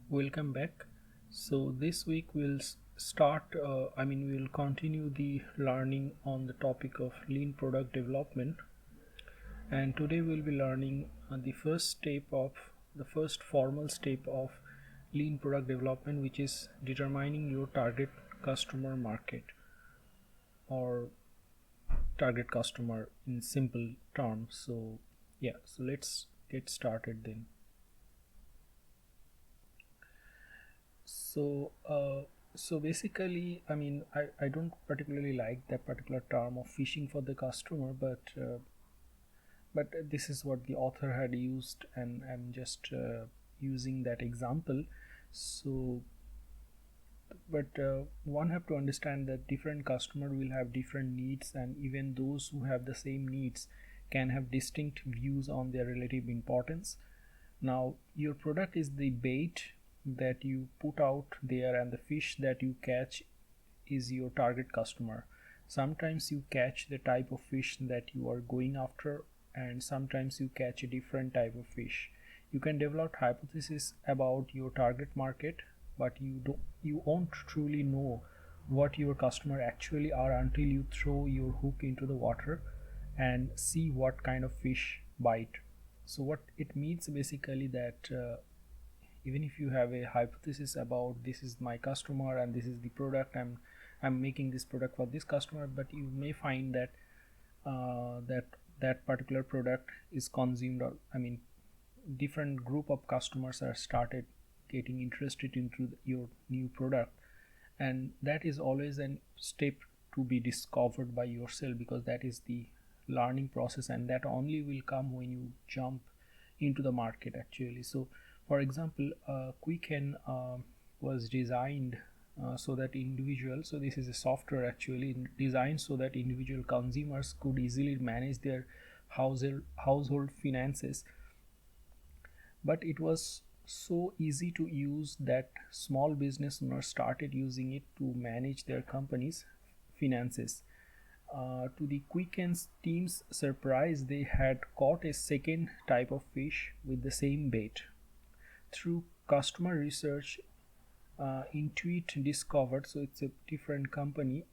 Welcome back. So this week we'll continue the learning on the topic of lean product development, and today we'll be learning the first formal step of lean product development, which is determining your target customer market or target customer in simple terms. So let's get started then. So, so basically, I don't particularly like that particular term of fishing for the customer, but this is what the author had used, and I'm just using that example. So, but one have to understand that different customer will have different needs, and even those who have the same needs can have distinct views on their relative importance. Now, your product is the bait that you put out there, and the fish that you catch is your target customer. Sometimes you catch the type of fish that you are going after, and sometimes you catch a different type of fish. You can develop hypotheses about your target market, but you won't truly know what your customer actually are until you throw your hook into the water and see what kind of fish bite. So what it means basically that even if you have a hypothesis about this is my customer and this is the product, I'm making this product for this customer, but you may find that that particular product is consumed, or different group of customers are started getting interested into your new product, and that is always a step to be discovered by yourself, because that is the learning process, and that only will come when you jump into the market actually. So for example, Quicken was designed so that so this is a software actually designed so that individual consumers could easily manage their household finances, but it was so easy to use that small business owners started using it to manage their company's finances. To the Quicken's team's surprise, they had caught a second type of fish with the same bait. Through customer research, Intuit discovered, so it's a different company,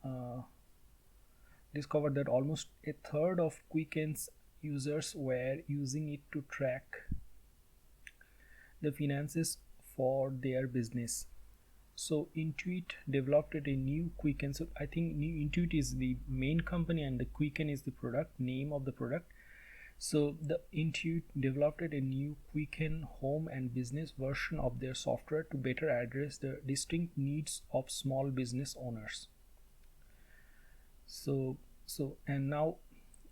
discovered that almost a third of Quicken's users were using it to track the finances for their business. So Intuit developed a new Quicken. So I think new Intuit is the main company and the Quicken is the product name of the product. So the Intuit developed a new Quicken home and business version of their software to better address the distinct needs of small business owners. So and now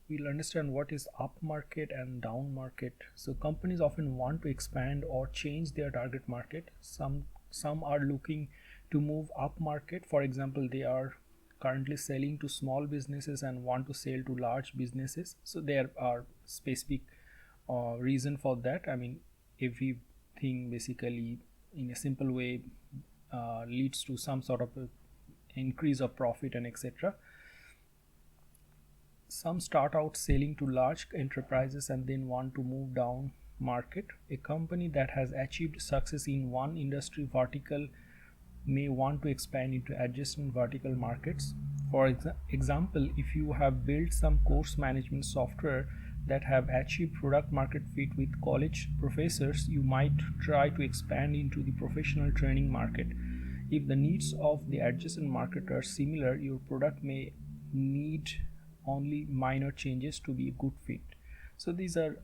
we'll understand what is up market and down market. So companies often want to expand or change their target market. Some are looking to move up market. For example, they are currently selling to small businesses and want to sell to large businesses. So there are specific reason for that. Everything basically in a simple way leads to some sort of a increase of profit and etc. Some start out selling to large enterprises and then want to move down market. A company that has achieved success in one industry vertical may want to expand into adjacent vertical markets. For example, if you have built some course management software that have achieved product market fit with college professors, you might try to expand into the professional training market. If the needs of the adjacent market are similar, your product may need only minor changes to be a good fit. So these are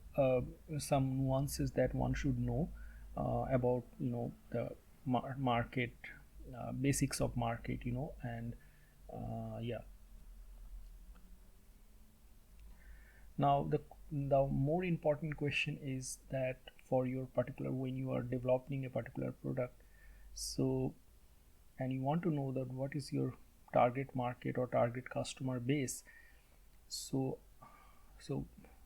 some nuances that one should know about the market, basics of market, and yeah. Now the more important question is that for your particular, when you are developing a particular product, so and you want to know that what is your target market or target customer base. So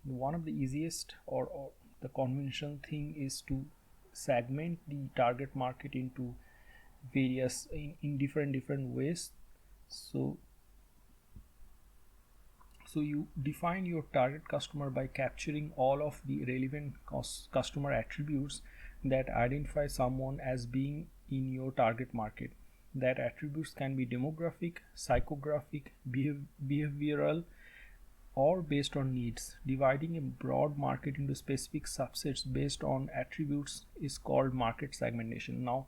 one of the easiest or the conventional thing is to segment the target market into various in different ways. So you define your target customer by capturing all of the relevant customer attributes that identify someone as being in your target market. That attributes can be demographic, psychographic, behavioral, or based on needs. Dividing a broad market into specific subsets based on attributes is called market segmentation. Now,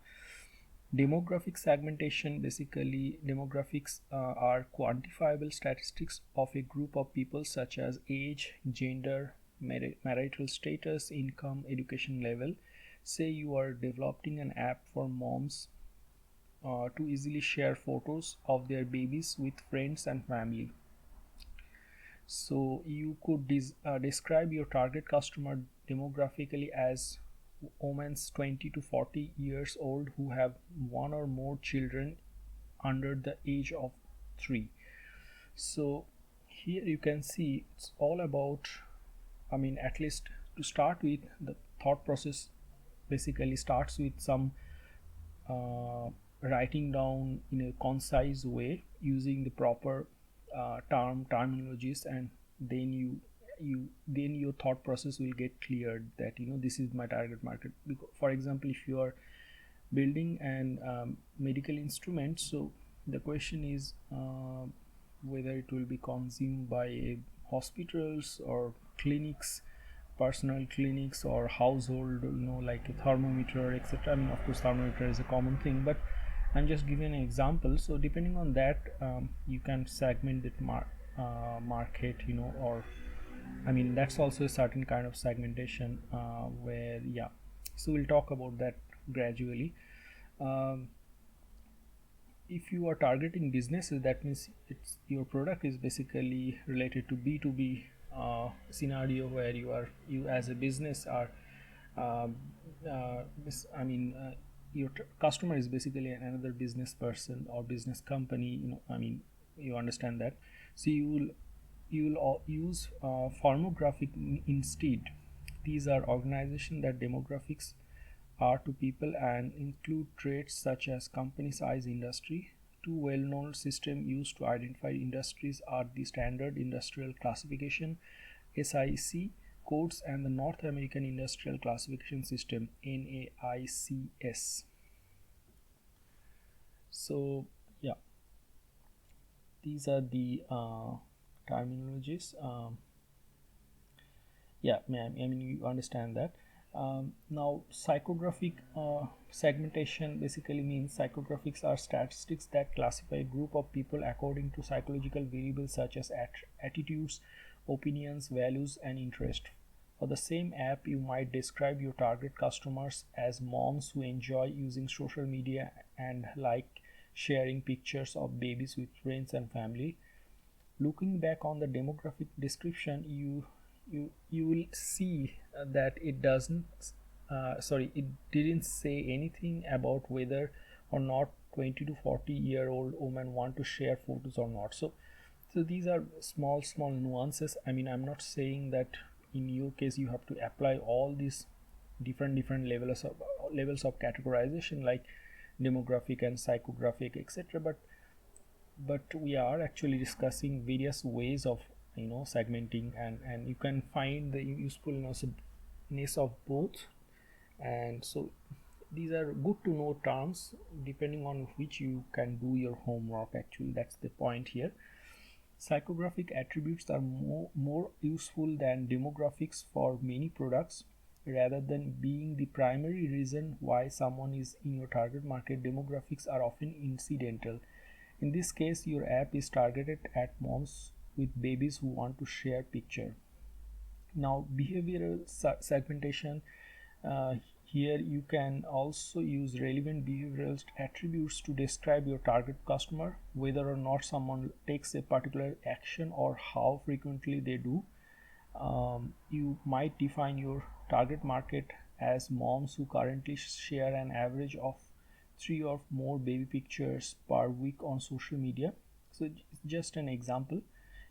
demographic segmentation, basically demographics are quantifiable statistics of a group of people such as age, gender, marital status, income, education level. Say you are developing an app for moms to easily share photos of their babies with friends and family. So you could describe your target customer demographically as women 20 to 40 years old who have one or more children under the age of 3. So here you can see it's all about, at least to start with, the thought process basically starts with some writing down in a concise way using the proper terminologies, and then your thought process will get cleared that this is my target market. For example, if you are building an medical instrument, so the question is whether it will be consumed by hospitals or clinics, personal clinics, or household, like a thermometer, etc. Of course thermometer is a common thing, but I'm just giving an example. So depending on that, you can segment that market, or that's also a certain kind of segmentation where, yeah, so we'll talk about that gradually. If you are targeting businesses, that means your product is basically related to B2B scenario, where you as a business are your customer is basically another business person or business company, you understand that. So you will use firmographic instead. These are organizations that demographics are to people and include traits such as company size, industry. Two well-known systems used to identify industries are the Standard Industrial Classification codes and the North American Industrial Classification System (NAICS). So yeah, these are the terminologies. Yeah, you understand that. Now, psychographic segmentation basically means psychographics are statistics that classify a group of people according to psychological variables such as attitudes, opinions, values, and interest. For the same app, you might describe your target customers as moms who enjoy using social media and like sharing pictures of babies with friends and family. Looking back on the demographic description, you will see that it didn't say anything about whether or not 20 to 40-year-old women want to share photos or not. So these are small nuances. I'm not saying that in your case you have to apply all these different levels of categorization like demographic and psychographic, etc. But we are actually discussing various ways of segmenting, and you can find the usefulness of both. And so these are good to know terms depending on which you can do your homework. Actually, that's the point here. Psychographic attributes are more useful than demographics for many products. Rather than being the primary reason why someone is in your target market, demographics are often incidental. In this case, your app is targeted at moms with babies who want to share picture. Now, behavioral segmentation, here you can also use relevant behavioral attributes to describe your target customer, whether or not someone takes a particular action or how frequently they do. You might define your target market as moms who currently share an average of 3 or more baby pictures per week on social media. So just an example,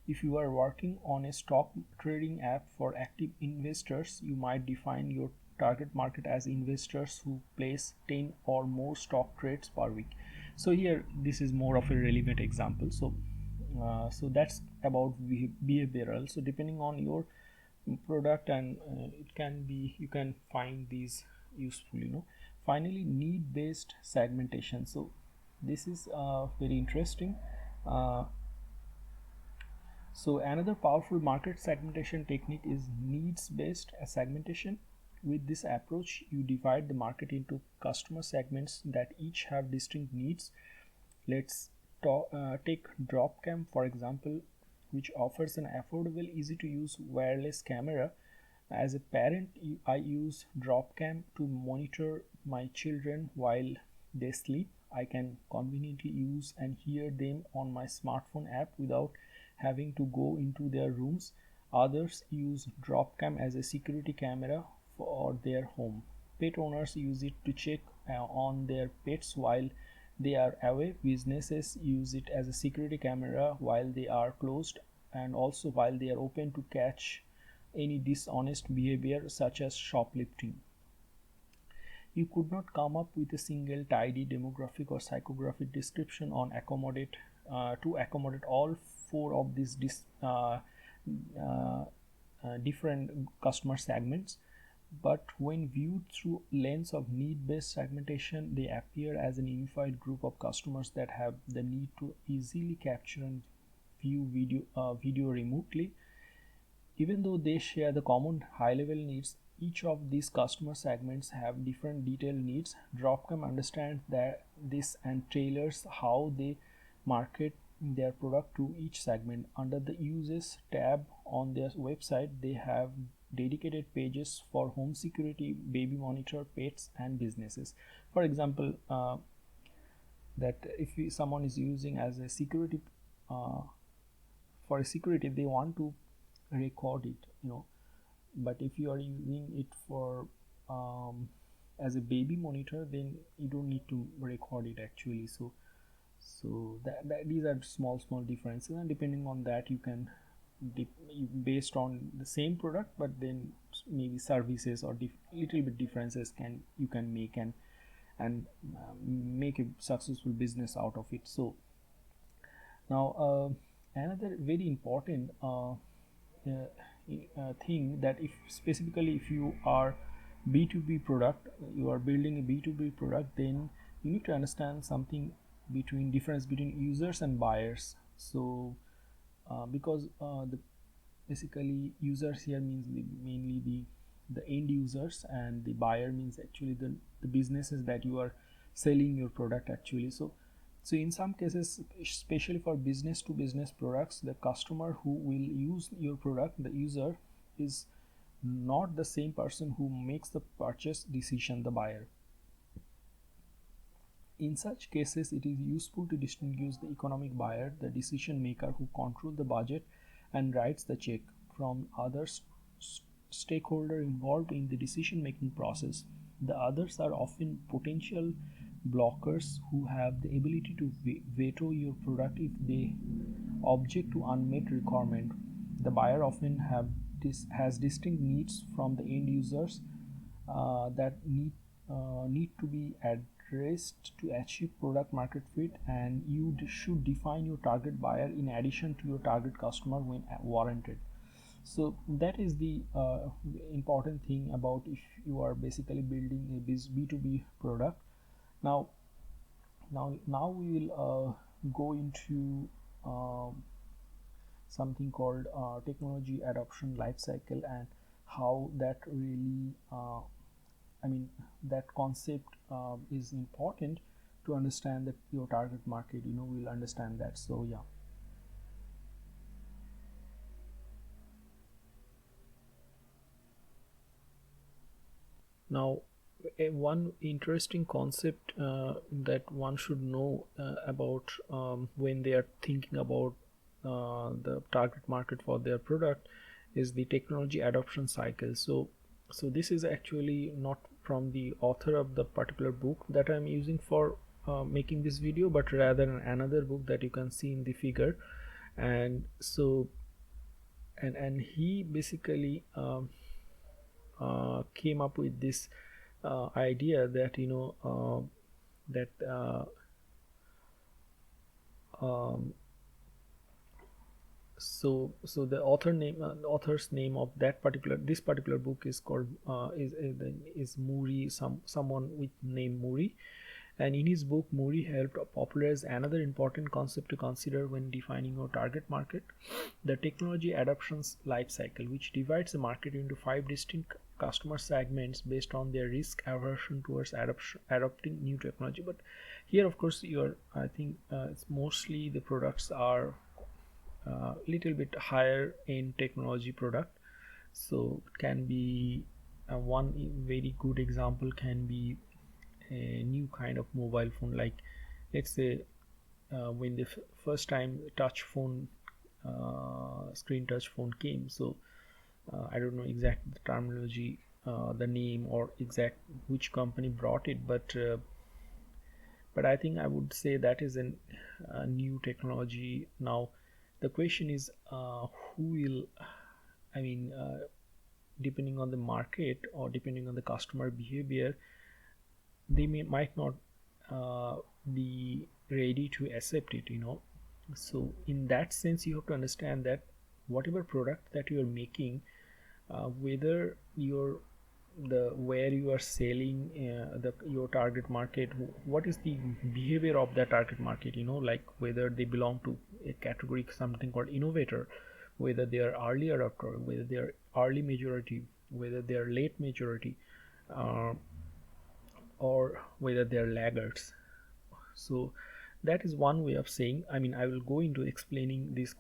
if you are working on a stock trading app for active investors, you might define your target market as investors who place 10 or more stock trades per week. So here this is more of a relevant example. So that's about behavioral. So depending on your product, and it can be, you can find these useful, Finally, need based segmentation. So this is very interesting. uh, so another powerful market segmentation technique is needs based segmentation. With this approach, you divide the market into customer segments that each have distinct needs. Let's take Dropcam for example, which offers an affordable, easy to use wireless camera. As a parent, I use Dropcam to monitor my children while they sleep. I can conveniently use and hear them on my smartphone app without having to go into their rooms. Others use Dropcam as a security camera for their home. Pet owners use it to check on their pets while they are away. Businesses use it as a security camera while they are closed, and also while they are open, to catch any dishonest behavior such as shoplifting. You could not come up with a single tidy demographic or psychographic description on accommodate to accommodate all four of these different customer segments. But when viewed through lens of need-based segmentation, they appear as an unified group of customers that have the need to easily capture and view video remotely. Even though they share the common high-level needs, each of these customer segments have different detailed needs. Dropcam understands that this and tailors how they market their product to each segment. Under the Uses tab on their website, they have dedicated pages for home security, baby monitor, pets, and businesses. For example, that if someone is using as a security for a security, they want to record it, but if you are using it for as a baby monitor, then you don't need to record it actually. So that these are small differences, and depending on that, you can based on the same product, but then maybe services or little bit differences you can make and make a successful business out of it. So now another very important thing, that if specifically if you are B2B product, you are building a B2B product, then you need to understand something between difference between users and buyers. So because the basically users here means mainly the end users, and the buyer means actually the businesses that you are selling your product actually. So in some cases, especially for business to business products, the customer who will use your product, the user, is not the same person who makes the purchase decision, the buyer. In such cases, it is useful to distinguish the economic buyer, the decision maker who controls the budget and writes the check, from other stakeholder involved in the decision making process. The others are often potential blockers who have the ability to veto your product if they object to unmet requirement. The buyer often has distinct needs from the end users that need to be addressed to achieve product market fit, and you should define your target buyer in addition to your target customer when warranted. So that is the important thing about if you are basically building a B2B product. Now we will go into something called technology adoption life cycle, and how that really that concept is important to understand that your target market, will understand that. So yeah. Now one interesting concept that one should know about when they are thinking about the target market for their product is the technology adoption cycle. So this is actually not from the author of the particular book that I'm using for making this video, but rather another book that you can see in the figure. And so and he basically came up with this idea that So the author's name of this particular book is called is Muri, someone with name Muri. And in his book, Muri helped popularize another important concept to consider when defining your target market: the technology adoptions life cycle, which divides the market into 5 distinct customer segments based on their risk aversion towards adopting new technology. But here, of course, I think it's mostly the products are little bit higher end technology product. So it can be one very good example can be a new kind of mobile phone, like let's say when the first time touch phone screen touch phone came. So I don't know exact the terminology, the name or exact which company brought it, but I think I would say that is a new technology. Now the question is who will, I mean, depending on the market or depending on the customer behavior, they might not be ready to accept it, So in that sense, you have to understand that whatever product that you are making, whether where you are selling, your target market, what is the behavior of that target market, like whether they belong to a category something called innovator, whether they are early adopter, whether they are early majority, whether they are late majority, or whether they are laggards. So that is one way of saying. I mean, I will go into explaining these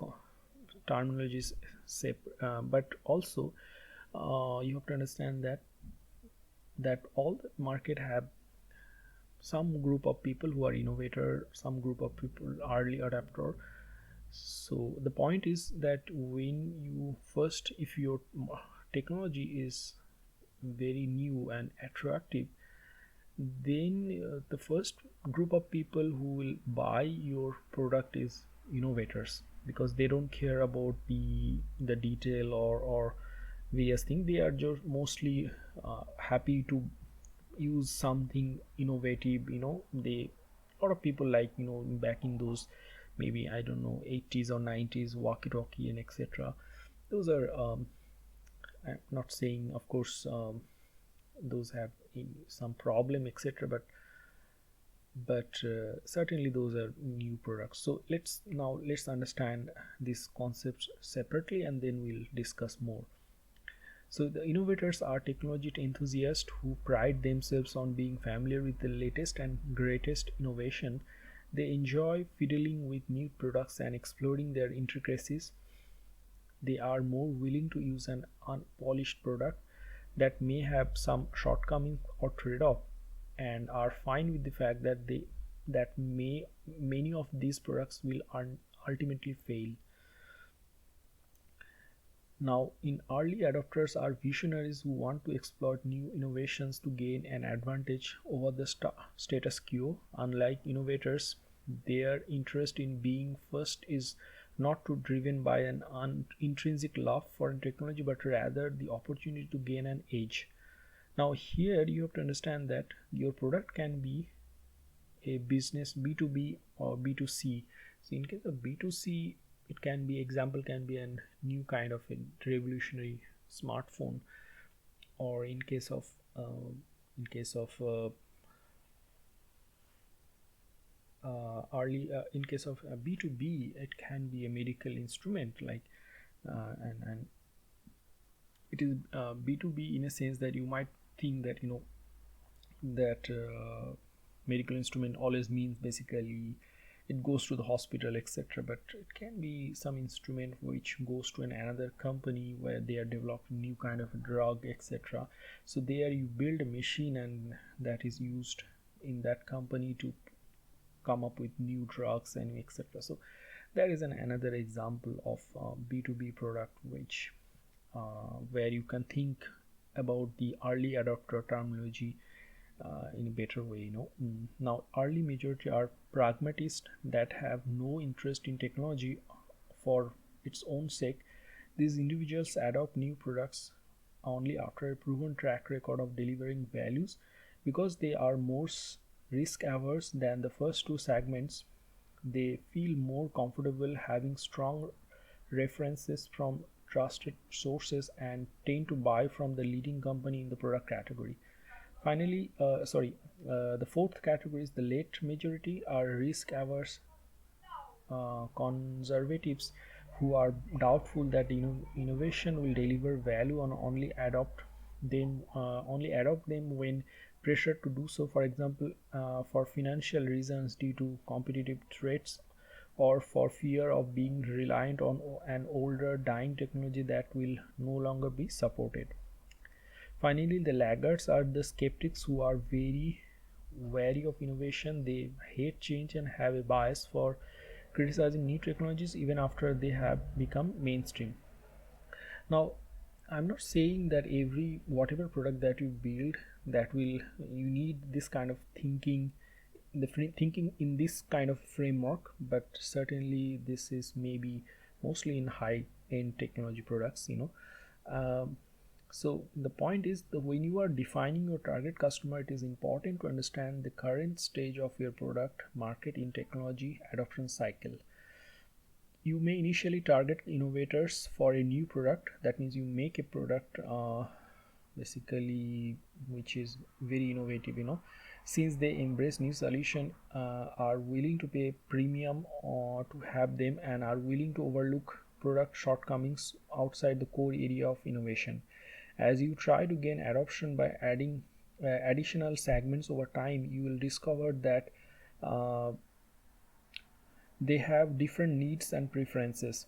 terminologies but also you have to understand that all the market have some group of people who are innovator, some group of people early adapter. So the point is that when you first, if your technology is very new and attractive, then the first group of people who will buy your product is innovators, because they don't care about the detail or various things. They are just mostly happy to use something innovative. They, a lot of people, like, back in those, maybe I don't know, 80s or 90s, walkie talkie and etc. Those are I'm not saying, of course, those have some problem etc, but certainly those are new products. So let's understand these concepts separately, and then we'll discuss more. So the innovators are technology enthusiasts who pride themselves on being familiar with the latest and greatest innovation. They enjoy fiddling with new products and exploring their intricacies. They are more willing to use an unpolished product that may have some shortcomings or trade-off, and are fine with the fact that many of these products will ultimately fail. Now, in early adopters are visionaries who want to exploit new innovations to gain an advantage over the status quo. Unlike innovators, their interest in being first is not too driven by an intrinsic love for technology, but rather the opportunity to gain an edge. Now here you have to understand that your product can be a business B2B or B2C. So in case of B2C, it can be, example can be a new kind of a revolutionary smartphone, or in case of in case of B2B, it can be a medical instrument, like and it is B2B in a sense that you might think that that medical instrument always means basically it goes to the hospital etc, but it can be some instrument which goes to another company where they are developing new kind of a drug etc. So there you build a machine, and that is used in that company to come up with new drugs and etc. So that is another example of B2B product, which where you can think about the early adopter terminology in a better way. Now early majority are pragmatists that have no interest in technology for its own sake. These individuals adopt new products only after a proven track record of delivering values. Because they are more risk averse than the first two segments, they feel more comfortable having strong references from trusted sources and tend to buy from the leading company in the product category. Finally, the fourth category is the late majority are risk averse conservatives who are doubtful that innovation will deliver value and only adopt them when pressured to do so, for example, for financial reasons due to competitive threats or for fear of being reliant on an older dying technology that will no longer be supported. Finally, the laggards are the skeptics who are very wary of innovation. They hate change and have a bias for criticizing new technologies even after they have become mainstream. Now, I'm not saying that every whatever product that you build that will you need this kind of thinking, thinking in this kind of framework, but certainly this is maybe mostly in high end technology products. So the point is that when you are defining your target customer, it is important to understand the current stage of your product market in technology adoption cycle. You may initially target innovators for a new product. That means you make a product basically which is very innovative, since they embrace new solution, are willing to pay premium or to have them, and are willing to overlook product shortcomings outside the core area of innovation. As you try to gain adoption by adding additional segments over time, you will discover that they have different needs and preferences,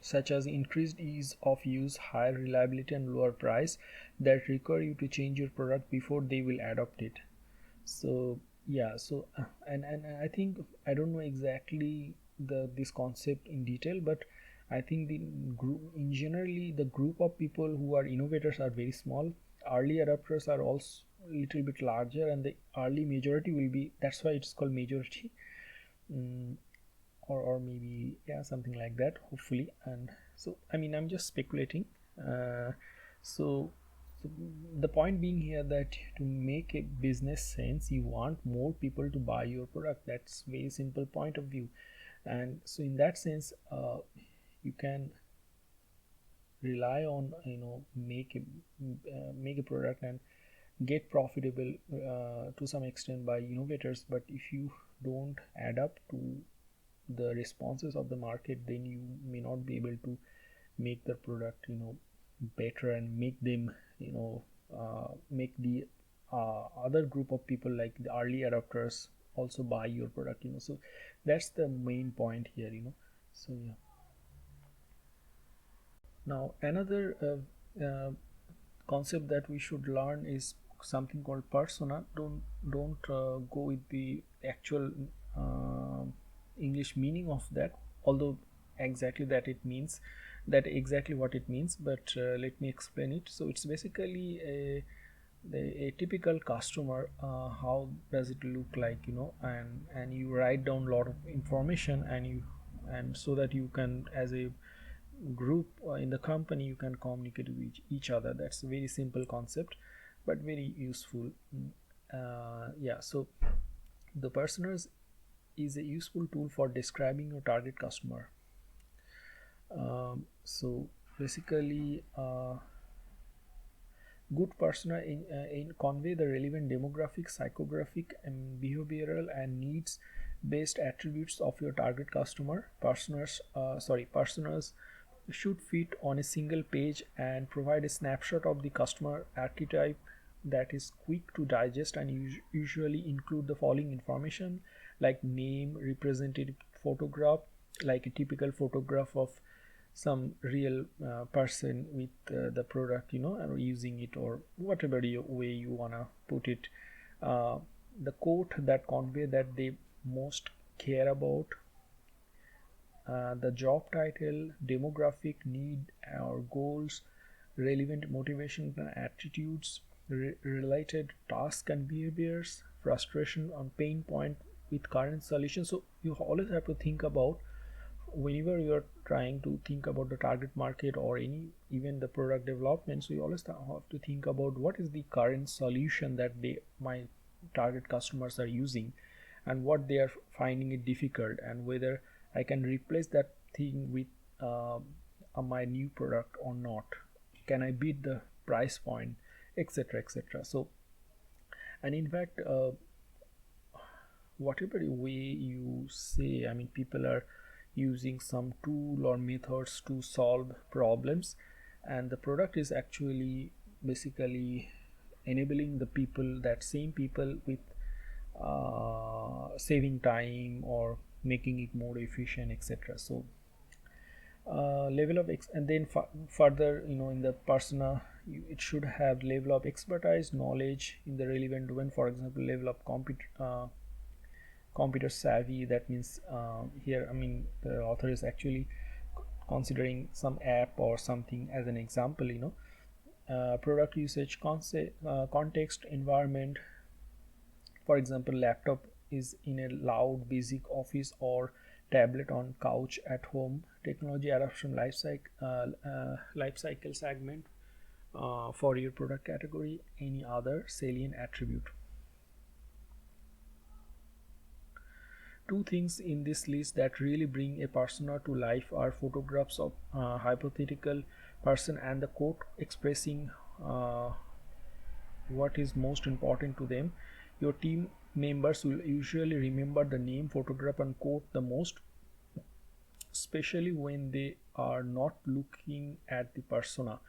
such as increased ease of use, higher reliability, and lower price, that require you to change your product before they will adopt it. So yeah, and I think I don't know exactly this concept in detail, but I think the group in generally the group of people who are innovators are very small. Early adopters are also a little bit larger, and the early majority will be, that's why it's called majority. Or maybe something like that, hopefully. And so I'm just speculating. So the point being here that to make a business sense, you want more people to buy your product. That's very simple point of view. And so in that sense, you can rely on make a product and get profitable to some extent by innovators. But if you don't add up to the responses of the market, then you may not be able to make the product better and make them make the other group of people like the early adopters also buy your product. So that's the main point here. So yeah. Now another concept that we should learn is something called persona. Don't go with the actual English meaning of that, although exactly what it means, but let me explain it. So it's basically a typical customer. How does it look like, and you write down a lot of information, and so that you can, as a group in the company, you can communicate with each other. That's a very simple concept but very useful. So the personas is a useful tool for describing your target customer. So basically good persona in convey the relevant demographic, psychographic, and behavioral and needs based attributes of your target customer. Personas should fit on a single page and provide a snapshot of the customer archetype that is quick to digest, and usually include the following information like name, representative photograph, like a typical photograph of some real person with the product, and using it, or whatever way you wanna put it. The quote that convey that they most care about, the job title, demographic, need or goals, relevant motivation and attitudes, related task and behaviors, frustration and pain point with current solution. So you always have to think about, whenever you are trying to think about the target market or even the product development, so you always have to think about what is the current solution that my target customers are using, and what they are finding it difficult, and whether I can replace that thing with my new product or not, can I beat the price point, etc., etc. So, and in fact, whatever way you say, I mean, people are using some tool or methods to solve problems, and the product is actually basically enabling the people, that same people, with saving time or making it more efficient, etc. So level of and then further, in the persona, it should have level of expertise, knowledge in the relevant domain. For example, level of computer savvy. That means here, I mean, the author is actually considering some app or something as an example. Product usage, context, environment. For example, laptop is in a loud busy office, or tablet on couch at home. Technology adoption life cycle segment for your product category. Any other salient attribute. Two things in this list that really bring a persona to life are photographs of hypothetical person and the quote expressing what is most important to them. Your team members will usually remember the name, photograph, and quote the most, especially when they are not looking at the persona.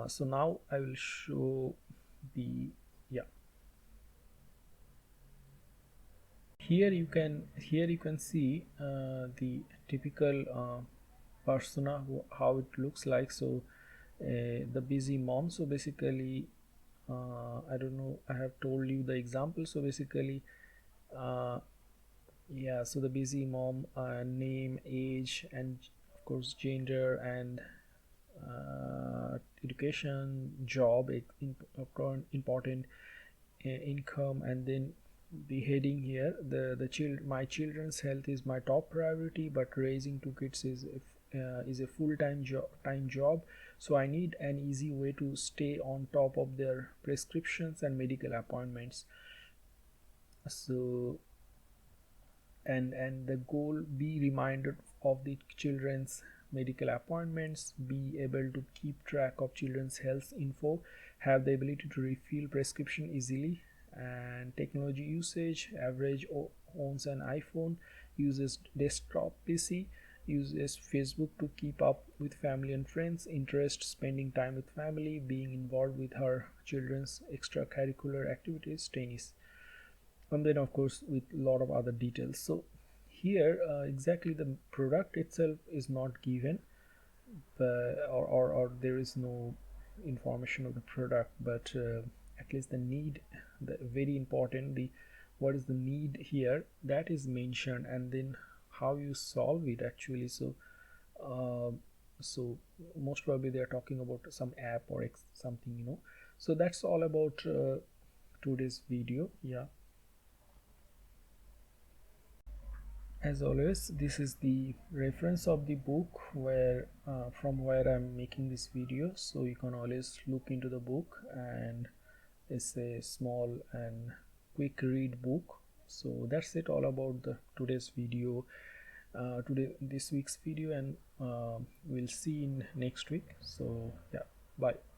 So now I will show the, yeah, here you can see the typical persona, how it looks like. So the busy mom. So basically, I don't know, I have told you the example. So basically, yeah, so the busy mom, name, age, and of course gender, and education, job, important, income, and then the heading here, my children's health is my top priority, but raising two kids is a full-time job, so I need an easy way to stay on top of their prescriptions and medical appointments. So, and the goal, be reminded of the children's medical appointments, be able to keep track of children's health info, have the ability to refill prescription easily. And technology usage, average owns an iPhone, uses desktop PC, uses Facebook to keep up with family and friends, interest spending time with family, being involved with her children's extracurricular activities, tennis, and then of course with a lot of other details. So here exactly the product itself is not given, or there is no information of the product, but at least the need, the very important, the what is the need here, that is mentioned, and then how you solve it actually. So so most probably they are talking about some app or something. So that's all about today's video. Yeah, as always, this is the reference of the book where from where I'm making this video, so you can always look into the book, and it's a small and quick read book. So that's it all about the today's video, this week's video, and we'll see in next week. So yeah, bye.